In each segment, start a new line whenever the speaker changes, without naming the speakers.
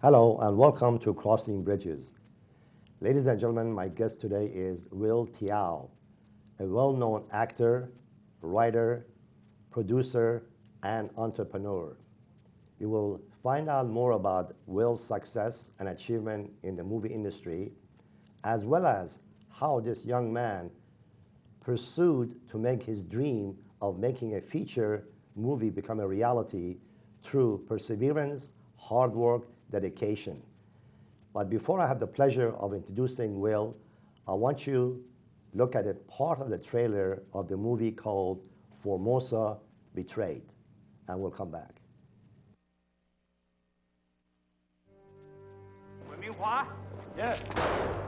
Hello and welcome to Crossing Bridges. Ladies and gentlemen, my guest today is Will Tiao, a well-known actor, writer, producer, and entrepreneur. You will find out more about Will's success and achievement in the movie industry, as well as how this young man pursued to make his dream of making a feature movie become a reality through perseverance, hard work, dedication. But before I have the pleasure of introducing Will, I want you to look at a part of the trailer of the movie called Formosa Betrayed, and we'll come back.
Yes.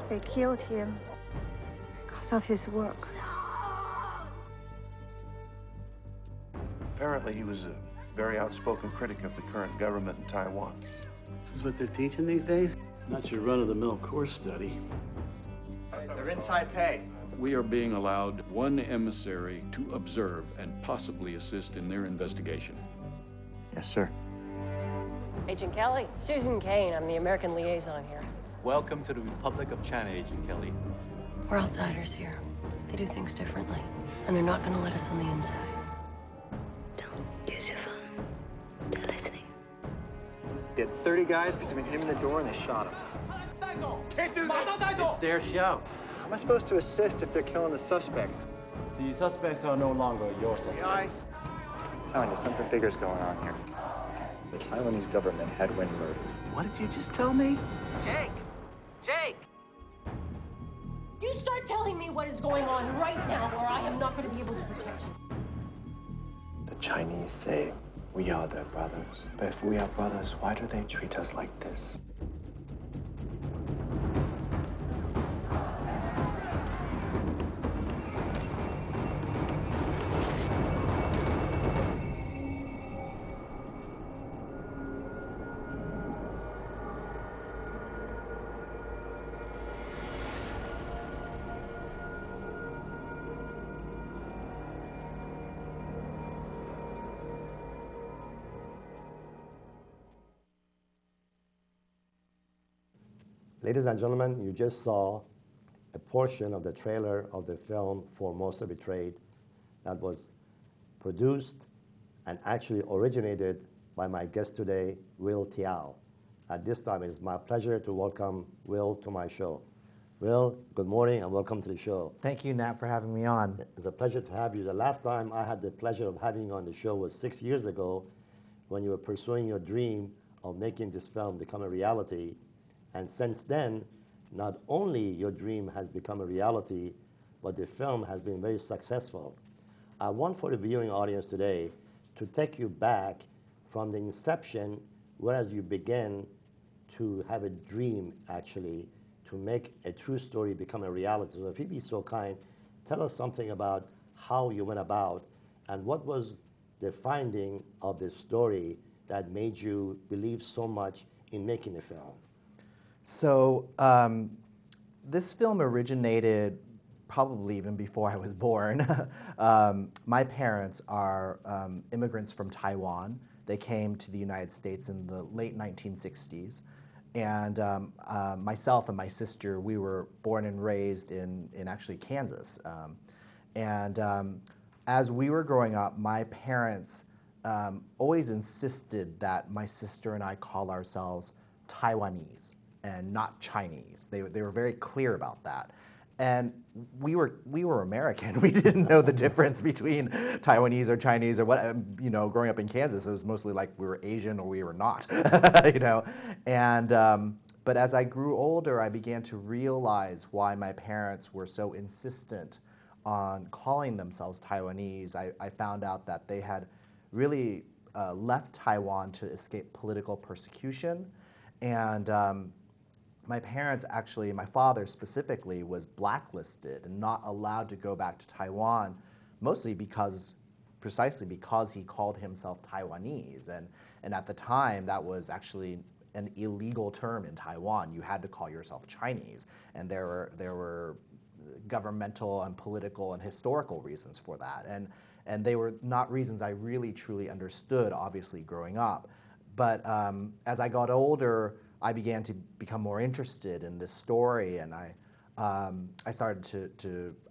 They killed him because of his work.
Apparently, he was a very outspoken critic of the current government in Taiwan.
This is what they're teaching these days? Not your run-of-the-mill course study.
They're in Taipei.
We are being allowed one emissary to observe and possibly assist in their investigation.
Yes, sir.
Agent Kelly, Susan Kane, I'm the American liaison here.
Welcome to the Republic of China, Agent Kelly.
We're outsiders here. They do things differently, and they're not gonna let us on the inside.
Don't use your phone. They're listening.
He had 30 guys between him and the door, and they shot him. Can't do this!
It's their show.
How am I supposed to assist if they're killing the suspects?
The suspects are no longer your suspects.
I'm telling you, something bigger's going on here. The Taiwanese government had Win murdered.
What did you just tell me?
Jake! Jake! You start telling me what is going on right now, or I am not gonna be able to protect you.
The Chinese say we are their brothers. But if we are brothers, why do they treat us like this?
Ladies and gentlemen, you just saw a portion of the trailer of the film Formosa Betrayed that was produced and actually originated by my guest today, Will Tiao. At this time, it is my pleasure to welcome Will to my show. Will, good morning and welcome to the show.
Thank you, Nat, for having me on.
It's a pleasure to have you. The last time I had the pleasure of having you on the show was 6 years ago when you were pursuing your dream of making this film become a reality. And since then, not only your dream has become a reality, but the film has been very successful. I want for the viewing audience today to take you back from the inception, whereas you began to have a dream, actually, to make a true story become a reality. So if you'd be so kind, tell us something about how you went about and what was the finding of the story that made you believe so much in making the film.
So this film originated probably even before I was born. My parents are immigrants from Taiwan. They came to the United States in the late 1960s. And myself and my sister, we were born and raised in actually Kansas. As we were growing up, my parents always insisted that my sister and I call ourselves Taiwanese and not Chinese. They were very clear about that. And we were American. We didn't know the difference between Taiwanese or Chinese or what, growing up in Kansas, it was mostly like we were Asian or we were not, But as I grew older, I began to realize why my parents were so insistent on calling themselves Taiwanese. I found out that they had really left Taiwan to escape political persecution. And my parents actually, my father specifically, was blacklisted and not allowed to go back to Taiwan, mostly precisely because he called himself Taiwanese. And at the time, that was actually an illegal term in Taiwan. You had to call yourself Chinese. And there were governmental and political and historical reasons for that. And they were not reasons I really truly understood, obviously, growing up. But as I got older, I began to become more interested in this story, and I started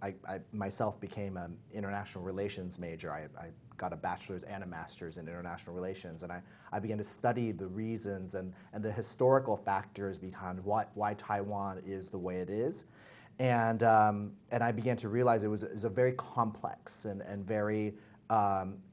I myself became an international relations major. I got a bachelor's and a master's in international relations, and I began to study the reasons and the historical factors behind why Taiwan is the way it is. And I began to realize it was a very complex and very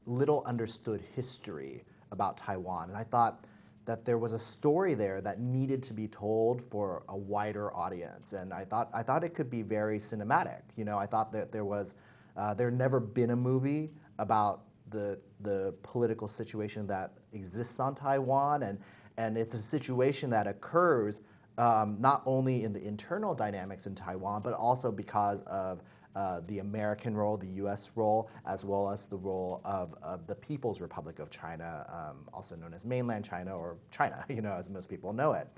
little understood history about Taiwan. And I thought that there was a story there that needed to be told for a wider audience. And I thought it could be very cinematic. You know, I thought that there had never been a movie about the political situation that exists on Taiwan, and it's a situation that occurs not only in the internal dynamics in Taiwan, but also because of the American role, the U.S. role, as well as the role of the People's Republic of China, also known as mainland China or China, you know, as most people know it.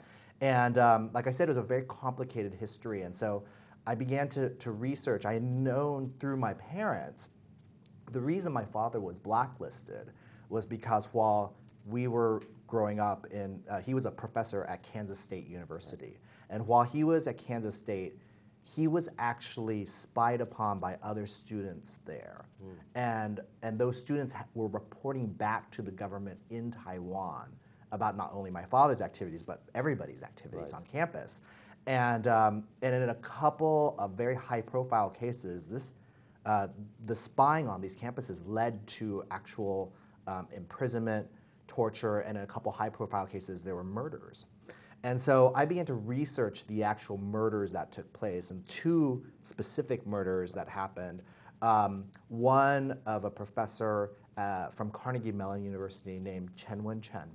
And like I said, it was a very complicated history, and so I began to research. I had known through my parents the reason my father was blacklisted was because while we were growing up he was a professor at Kansas State University. And while he was at Kansas State, he was actually spied upon by other students there. And those students were reporting back to the government in Taiwan about not only my father's activities, but everybody's activities on campus. And in a couple of very high-profile cases, the spying on these campuses led to actual imprisonment, torture, and in a couple high-profile cases, there were murders. And so I began to research the actual murders that took place, and two specific murders that happened. One of a professor from Carnegie Mellon University named Chen Wen-chen,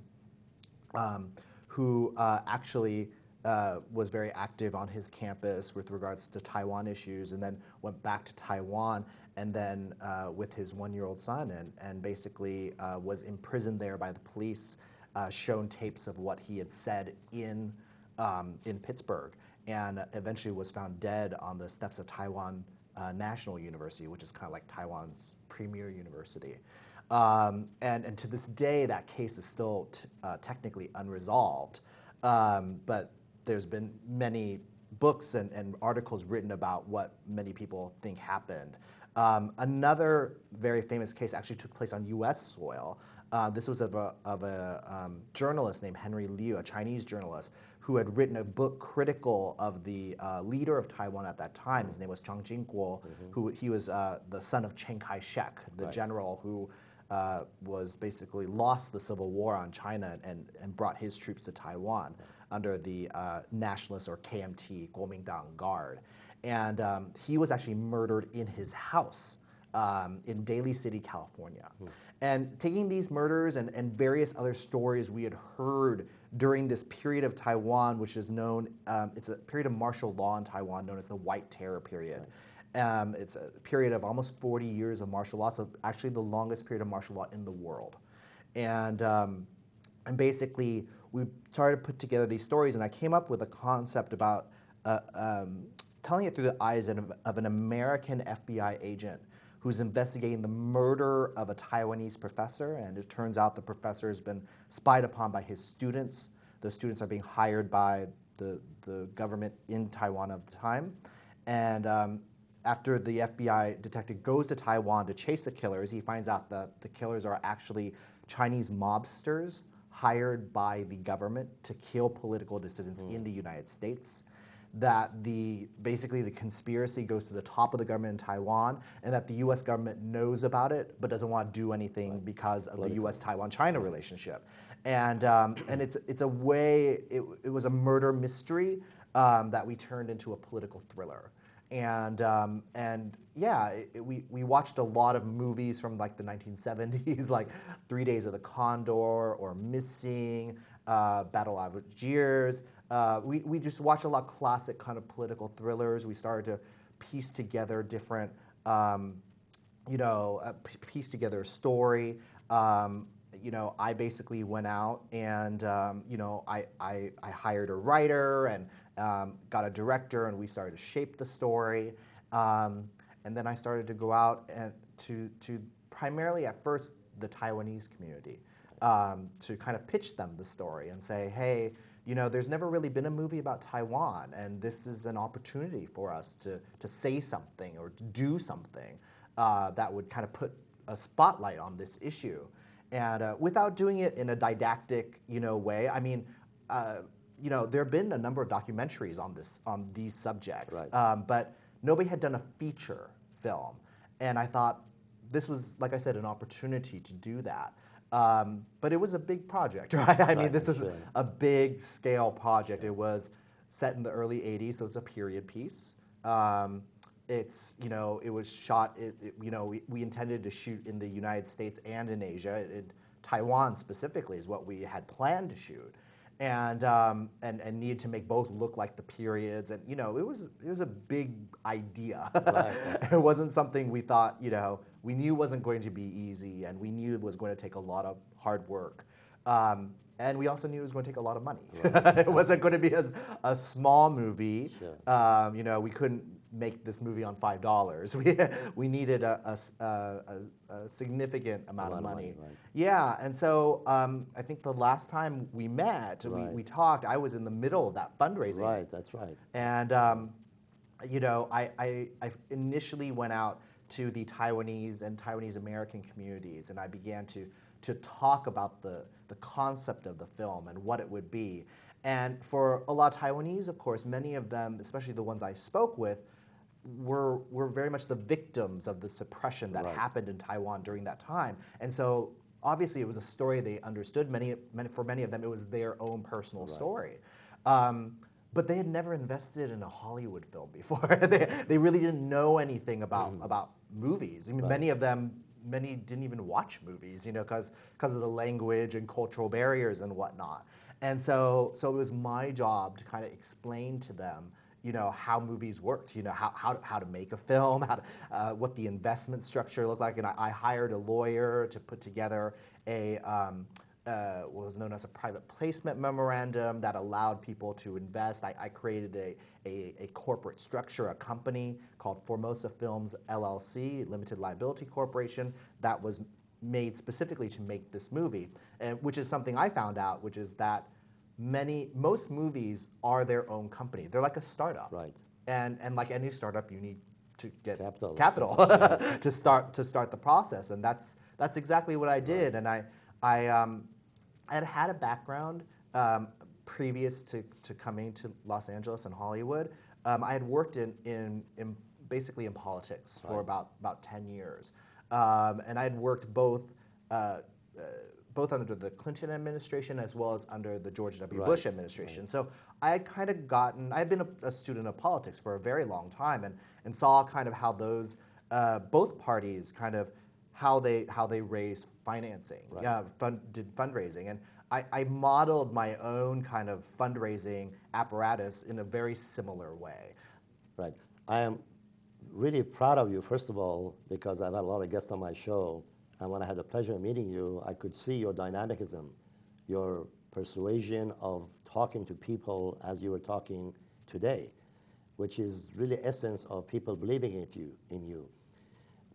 who actually was very active on his campus with regards to Taiwan issues, and then went back to Taiwan, and then with his one-year-old son, and basically was imprisoned there by the police, shown tapes of what he had said in Pittsburgh, and eventually was found dead on the steps of Taiwan National University, which is kind of like Taiwan's premier university. And to this day, that case is still technically unresolved, but there's been many books and articles written about what many people think happened. Another very famous case actually took place on U.S. soil. This was of a journalist named Henry Liu, a Chinese journalist, who had written a book critical of the leader of Taiwan at that time. His name was Zhang Jingguo, who he was the son of Chiang Kai-shek, the general who was basically lost the civil war on China and brought his troops to Taiwan under the nationalist or KMT, Kuomintang Guard. And he was actually murdered in his house in Daly City, California. And taking these murders and various other stories we had heard during this period of Taiwan, which is known, it's a period of martial law in Taiwan known as the White Terror period. It's a period of almost 40 years of martial law, so actually the longest period of martial law in the world. And basically, we started to put together these stories, and I came up with a concept about telling it through the eyes of an American FBI agent who's investigating the murder of a Taiwanese professor, and it turns out the professor has been spied upon by his students. The students are being hired by the government in Taiwan of the time. And after the FBI detective goes to Taiwan to chase the killers, he finds out that the killers are actually Chinese mobsters hired by the government to kill political dissidents in the United States. That basically the conspiracy goes to the top of the government in Taiwan, and that the U.S. government knows about it but doesn't want to do anything because of the U.S.-Taiwan-China relationship. And it's a way, it was a murder mystery that we turned into a political thriller. And yeah, we watched a lot of movies from like the 1970s, like 3 Days of the Condor or Missing, Battle of Algiers. We just watched a lot of classic kind of political thrillers. We started to piece together different, piece together a story. I basically went out and, I hired a writer and got a director, and we started to shape the story. And then I started to go out and to primarily at first the Taiwanese community to kind of pitch them the story and say, hey, you know, there's never really been a movie about Taiwan, and this is an opportunity for us to say something or to do something that would kind of put a spotlight on this issue. And without doing it in a didactic, you know, way, I mean, you know, there have been a number of documentaries on these subjects,
Right.
but nobody had done a feature film. And I thought this was, like I said, an opportunity to do that. But it was a big project, right? I mean, this was
sure.
a big scale project. It was set in the early 80s, so it's a period piece. It's, you know, it was shot, you know, we intended to shoot in the United States and in Asia. Taiwan specifically is what we had planned to shoot. And needed to make both look like the periods. And, you know, it was a big idea.
Right.
It wasn't something we thought, you know, we knew wasn't going to be easy, and we knew it was going to take a lot of hard work. And we also knew it was going to take a lot of money. Right. It wasn't going to be a small movie.
Sure.
You know, we couldn't make this movie on $5. We needed a significant amount of money.
Right.
Yeah, and so I think the last time we met,
Right.
we talked, I was in the middle of that fundraising.
Right, that's right.
And, you know, I initially went out to the Taiwanese and Taiwanese American communities, and I began to talk about the concept of the film and what it would be. And for a lot of Taiwanese, of course, many of them, especially the ones I spoke with, were very much the victims of the suppression that
Right.
happened in Taiwan during that time. And so obviously it was a story they understood. For many of them, it was their own personal story. But they had never invested in a Hollywood film before. They really didn't know anything about movies. I mean, many didn't even watch movies, you know, because of the language and cultural barriers and whatnot. And so it was my job to kind of explain to them, you know, how movies worked, you know, how to make a film, what the investment structure looked like. And I hired a lawyer to put together what was known as a private placement memorandum that allowed people to invest. I created a corporate structure, a company called Formosa Films LLC, Limited Liability Corporation, that was made specifically to make this movie, and which is something I found out, which is that most movies are their own company. They're like a startup.
Right.
And like any startup, you need to get
Capital.
to start the process, and that's exactly what I did. And I had a background previous to coming to Los Angeles and Hollywood. I had worked in basically in politics for about 10 years, and I had worked both under the Clinton administration as well as under the George W. Bush administration. So I had kind of I'd been a student of politics for a very long time, and saw kind of how those both parties kind of how they raised financing, did fundraising, and I modeled my own kind of fundraising apparatus in a very similar way.
Right. I am really proud of you, first of all, because I've had a lot of guests on my show, and when I had the pleasure of meeting you, I could see your dynamicism, your persuasion of talking to people as you were talking today, which is really essence of people believing in you.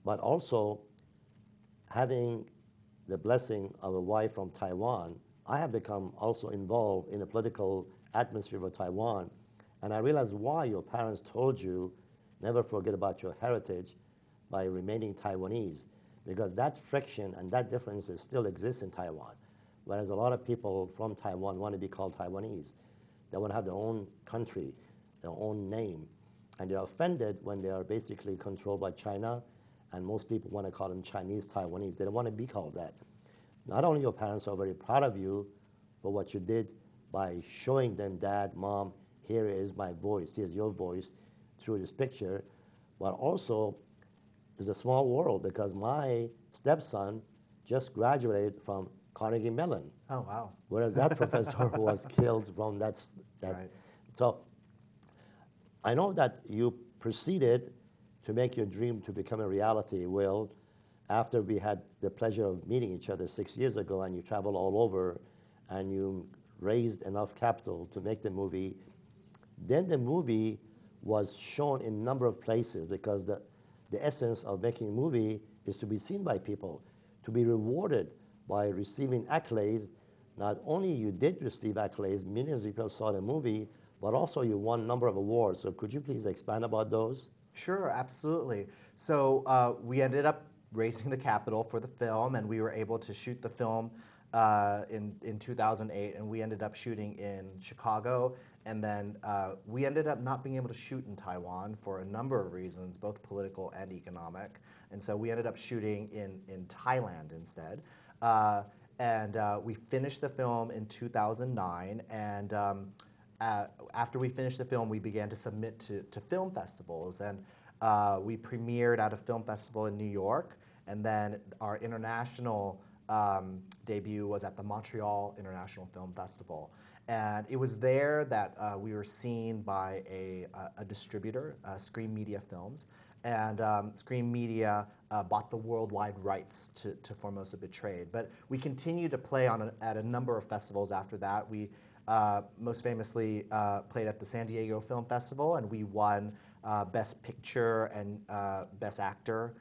But also, having the blessing of a wife from Taiwan, I have become also involved in the political atmosphere of Taiwan, and I realized why your parents told you never forget about your heritage by remaining Taiwanese, because that friction and that differences still exist in Taiwan, whereas a lot of people from Taiwan want to be called Taiwanese. They want to have their own country, their own name, and they're offended when they are basically controlled by China, and most people want to call them Chinese Taiwanese. They don't want to be called that. Not only your parents are very proud of you for what you did by showing them, Dad, Mom, here is my voice, here's your voice through this picture, but also it's a small world because my stepson just graduated from Carnegie Mellon.
Oh, wow.
Whereas that professor was killed from that.
Right.
So I know that you proceeded to make your dream to become a reality, Will, after we had the pleasure of meeting each other 6 years ago, and you traveled all over, and you raised enough capital to make the movie. Then the movie was shown in a number of places, because the essence of making a movie is to be seen by people, to be rewarded by receiving accolades not only you did receive accolades, millions of people saw the movie, but also you won a number of awards. So could you please expand about those?
Sure, absolutely. So we ended up raising the capital for the film, and we were able to shoot the film in 2008, and we ended up shooting in Chicago, and then we ended up not being able to shoot in Taiwan for a number of reasons, both political and economic, and so we ended up shooting in Thailand instead. We finished the film in 2009, and after we finished the film, we began to submit to film festivals, and we premiered at a film festival in New York, and then our international debut was at the Montreal International Film Festival. And it was there that we were seen by a distributor, Scream Media Films, and Scream Media bought the worldwide rights to Formosa Betrayed. But we continued to play at a number of festivals after that. We most famously played at the San Diego Film Festival, and we won Best Picture and Best Actor.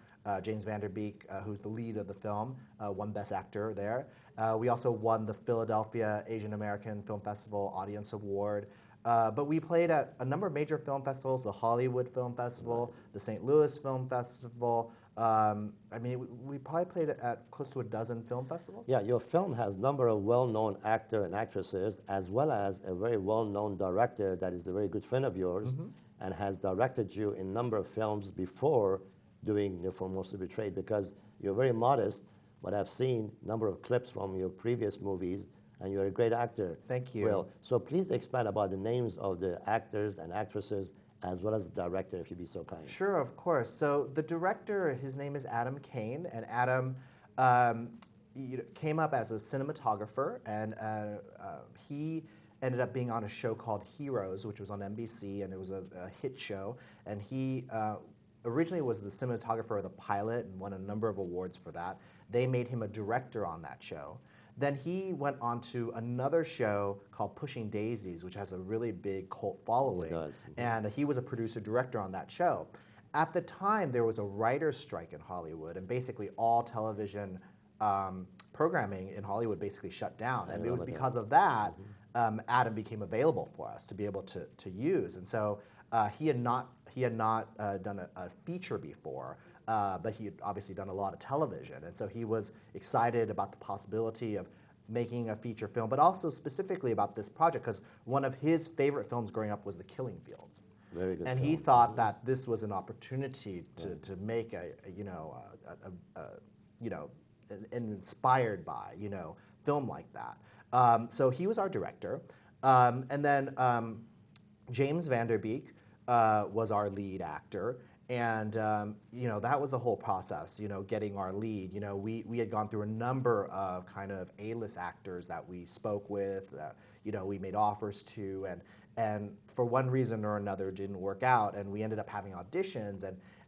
James Van Der Beek, who's the lead of the film, won Best Actor there. We also won the Philadelphia Asian American Film Festival Audience Award. But we played at a number of major film festivals, the Hollywood Film Festival, the St. Louis Film Festival. I mean, we probably played at close to a dozen film festivals.
Yeah, your film has a number of well-known actors and actresses, as well as a very well-known director that is a very good friend of yours, and has directed you in a number of films before doing the Formosa Betrayed, because you're very modest, but I've seen a number of clips from your previous movies, and you're a great actor.
Thank you.
Will. So please expand about the names of the actors and actresses, as well as the director, if you'd be so kind.
Sure, of course. So the director, his name is Adam Kane, and Adam came up as a cinematographer, and he ended up being on a show called Heroes, which was on NBC, and it was a hit show, and he originally was the cinematographer of the pilot and won a number of awards for that. They made him a director on that show. Then he went on to another show called Pushing Daisies, which has a really big cult following.
It does.
And he was a producer-director on that show. At the time, there was a writer's strike in Hollywood, and basically all television programming in Hollywood basically shut down. And it was because of that, Adam became available for us to be able to use. And so he had not done a feature before, but he had obviously done a lot of television. And so he was excited about the possibility of making a feature film, but also specifically about this project, because one of his favorite films growing up was The Killing Fields.
Very good
and
film.
he thought that this was an opportunity to make an inspired by film like that. So he was our director, and then James Van Der Beek was our lead actor. And that was a whole process, getting our lead. We had gone through a number of kind of A-list actors that we spoke with, we made offers to, and for one reason or another didn't work out, and we ended up having auditions,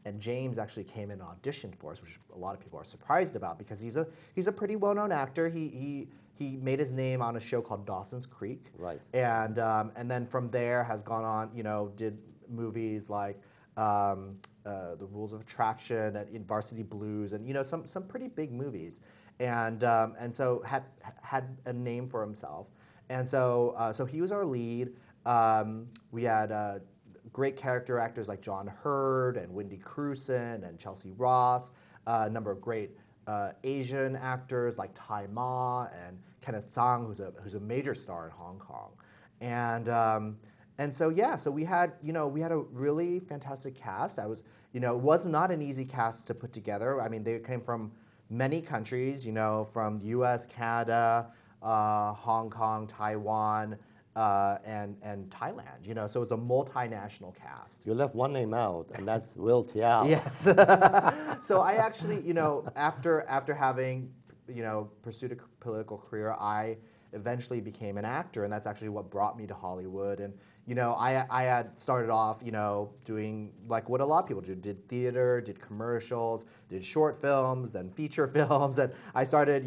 and James actually came in and auditioned for us, which a lot of people are surprised about, because he's a pretty well-known actor. He made his name on a show called Dawson's Creek,
right?
And then from there has gone on, did movies like The Rules of Attraction and in Varsity Blues, and some pretty big movies, and so had a name for himself, and so he was our lead. We had great character actors like John Hurd and Wendy Crewson and Chelsea Ross, a number of great Asian actors like Tai Ma and Kenneth Tsang, who's a major star in Hong Kong, and so we had a really fantastic cast. That was it was not an easy cast to put together. I mean, they came from many countries, from U.S., Canada, Hong Kong, Taiwan, and Thailand. So it's a multinational cast.
You left one name out, and that's Will Tiao.
Yes. So I actually, after having pursued a political career, I eventually became an actor, and that's actually what brought me to Hollywood. And I had started off, doing like what a lot of people do, did theater, did commercials, did short films, then feature films, and I started,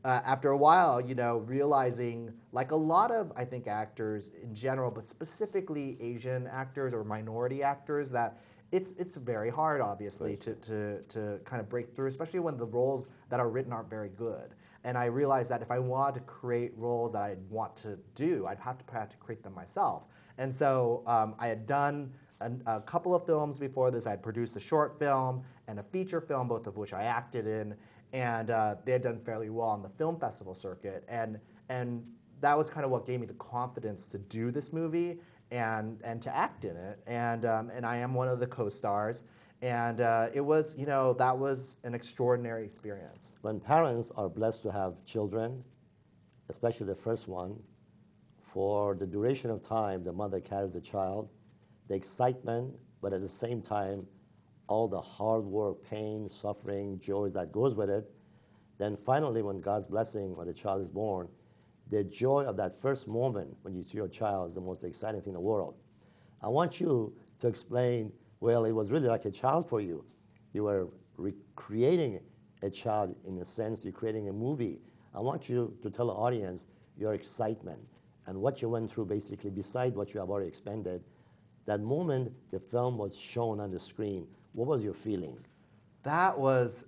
after a while, realizing, like a lot of, I think, actors in general, but specifically Asian actors or minority actors, that it's very hard, obviously, to kind of break through, especially when the roles that are written aren't very good. And I realized that if I wanted to create roles that I'd want to do, I'd have to create them myself. And so I had done a couple of films before this. I had produced a short film and a feature film, both of which I acted in, and they had done fairly well on the film festival circuit. And that was kind of what gave me the confidence to do this movie and to act in it. And I am one of the co-stars. And it was, that was an extraordinary experience.
When parents are blessed to have children, especially the first one, for the duration of time the mother carries the child, the excitement, but at the same time, all the hard work, pain, suffering, joys that goes with it, then finally when God's blessing, when the child is born, the joy of that first moment when you see your child is the most exciting thing in the world. I want you to explain, well, it was really like a child for you. You were recreating a child in a sense, you're creating a movie. I want you to tell the audience your excitement and what you went through basically beside what you have already expended. That moment the film was shown on the screen, what was your feeling?
That was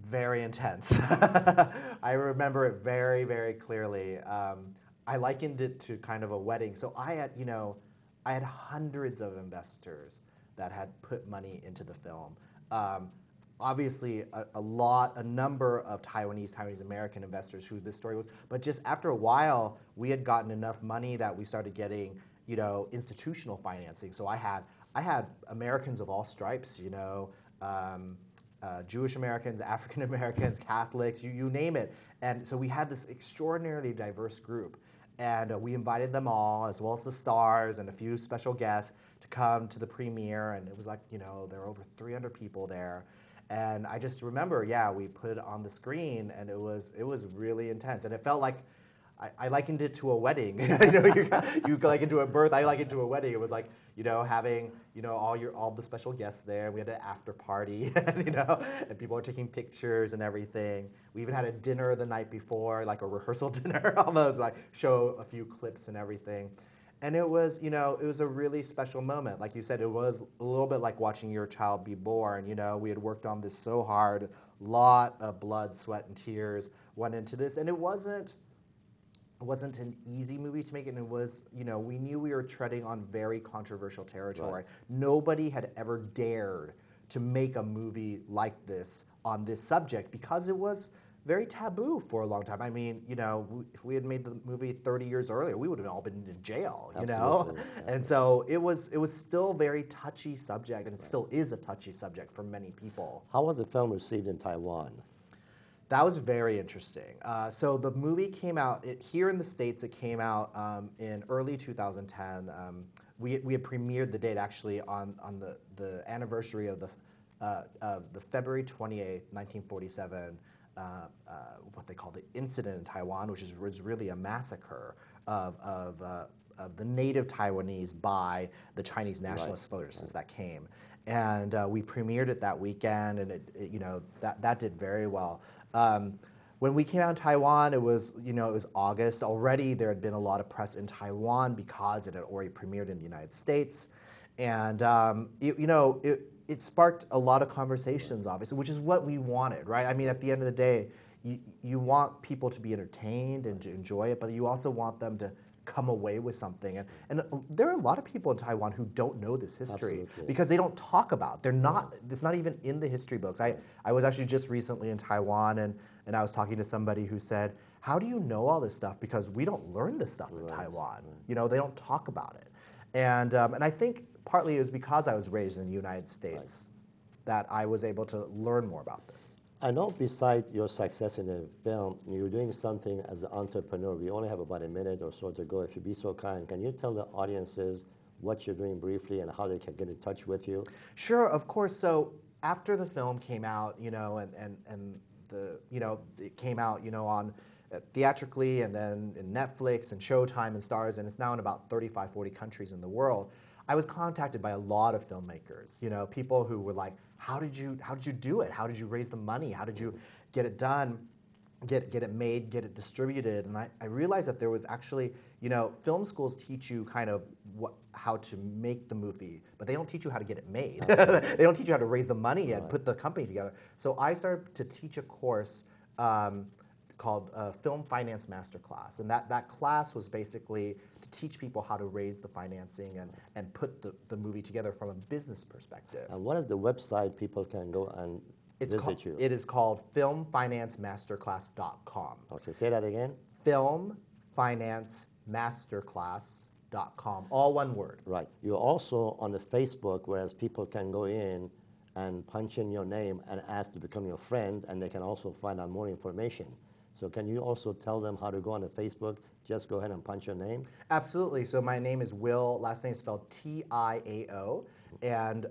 very intense. I remember it very, very clearly. I likened it to kind of a wedding. So I had hundreds of investors that had put money into the film. Obviously, a number of Taiwanese American investors who this story was, but just after a while, we had gotten enough money that we started getting, institutional financing. So I had Americans of all stripes, Jewish Americans, African Americans, Catholics, you name it. And so we had this extraordinarily diverse group. And we invited them all, as well as the stars and a few special guests, to come to the premiere. And it was like, there were over 300 people there. And I just remember, we put it on the screen, and it was really intense. And it felt like, I likened it to a wedding. You liken it to a birth, I likened it to a wedding. It was like, having, all the special guests there. We had an after party, and people were taking pictures and everything. We even had a dinner the night before, like a rehearsal dinner almost, like show a few clips and everything. And it was, it was a really special moment. Like you said, it was a little bit like watching your child be born. We had worked on this so hard, a lot of blood, sweat, and tears went into this. And it wasn't an easy movie to make, and it was, we knew we were treading on very controversial territory. Right. Nobody had ever dared to make a movie like this on this subject because it was very taboo for a long time. I mean, if we had made the movie 30 years earlier, we would have all been in jail,
Absolutely.
And so it was still a very touchy subject, and it still is a touchy subject for many people.
How was the film received in Taiwan?
That was very interesting. So the movie came out, here in the States, it came out in early 2010. We had premiered the date actually on the anniversary of the February 28th, 1947, what they call the incident in Taiwan, which was really a massacre of the native Taiwanese by the Chinese nationalist forces that came. And we premiered it that weekend, and that did very well. When we came out in Taiwan, it was August. Already there had been a lot of press in Taiwan because it had already premiered in the United States. And it sparked a lot of conversations, obviously, which is what we wanted, right? I mean, at the end of the day, you want people to be entertained and to enjoy it, but you also want them to come away with something. And there are a lot of people in Taiwan who don't know this history. Absolutely. Because they don't talk about it. It's not even in the history books. I was actually just recently in Taiwan, and I was talking to somebody who said, how do you know all this stuff? Because we don't learn this stuff in Taiwan. Right. They don't talk about it. And I think partly it was because I was raised in the United States that I was able to learn more about this.
I know besides your success in the film, you're doing something as an entrepreneur. We only have about a minute or so to go. If you'd be so kind, can you tell the audiences what you're doing briefly and how they can get in touch with you?
Sure, of course. So after the film came out, and it came out, on theatrically and then in Netflix and Showtime and Stars, and it's now in about 35, 40 countries in the world. I was contacted by a lot of filmmakers, people who were like, how did you do it? How did you raise the money? How did you get it done, get it made, get it distributed? And I realized that there was actually, film schools teach you kind of how to make the movie, but they don't teach you how to get it made. They don't teach you how to raise the money and put the company together. So I started to teach a course called Film Finance Masterclass. And that class was basically to teach people how to raise the financing and put the movie together from a business perspective.
And what is the website people can go and visit you?
It is called filmfinancemasterclass.com.
Okay, say that again.
Filmfinancemasterclass.com, all one word.
Right. You're also on the Facebook, whereas people can go in and punch in your name and ask to become your friend, and they can also find out more information. So can you also tell them how to go on the Facebook? Just go ahead and punch your name.
Absolutely. So my name is Will. Last name is spelled Tiao, and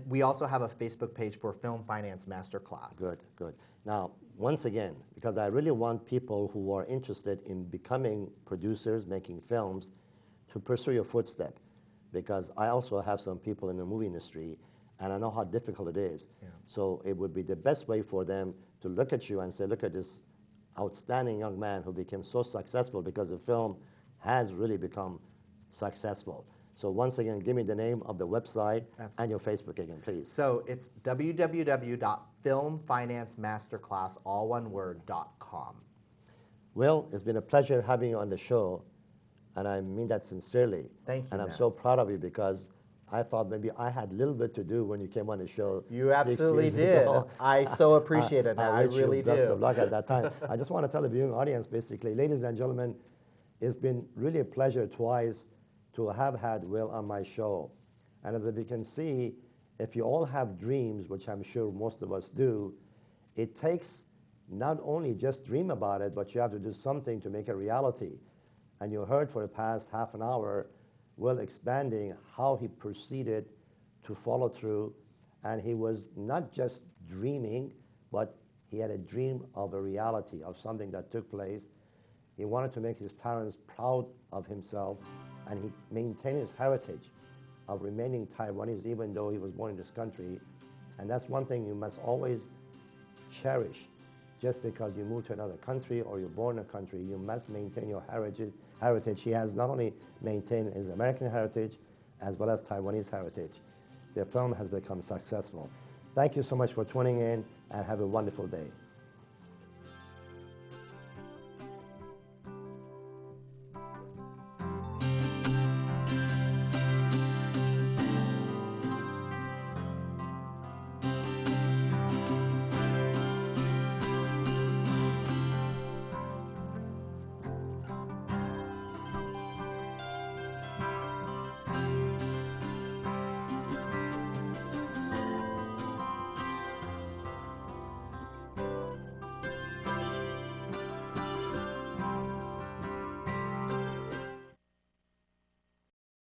we also have a Facebook page for Film Finance Masterclass.
Good, good. Now, once again, because I really want people who are interested in becoming producers, making films, to pursue your footstep, because I also have some people in the movie industry, and I know how difficult it is. Yeah. So it would be the best way for them to look at you and say, look at this outstanding young man who became so successful because the film has really become successful. So once again, give me the name of the website and your Facebook again, please.
So it's www.filmfinancemasterclass, all one word.com.
Will, it's been a pleasure having you on the show, and I mean that sincerely.
Thank you,
And I'm
Matt.
so proud of you because I thought maybe I had a little bit to do when you came on the show.
You absolutely
6 years
did.
ago.
I so appreciate it. I
wish
really
you best
do.
of luck at that time. I just want to tell the viewing audience, basically, ladies and gentlemen, it's been really a pleasure twice to have had Will on my show. And as you can see, if you all have dreams, which I'm sure most of us do, it takes not only just dream about it, but you have to do something to make it reality. And you heard for the past half an hour Will expanding how he proceeded to follow through, and he was not just dreaming, but he had a dream of a reality, of something that took place. He wanted to make his parents proud of himself, and he maintained his heritage of remaining Taiwanese even though he was born in this country. And that's one thing you must always cherish. Just because you move to another country or you're born in a country, you must maintain your heritage. He has not only maintained his American heritage as well as Taiwanese heritage. The film has become successful. Thank you so much for tuning in, and have a wonderful day.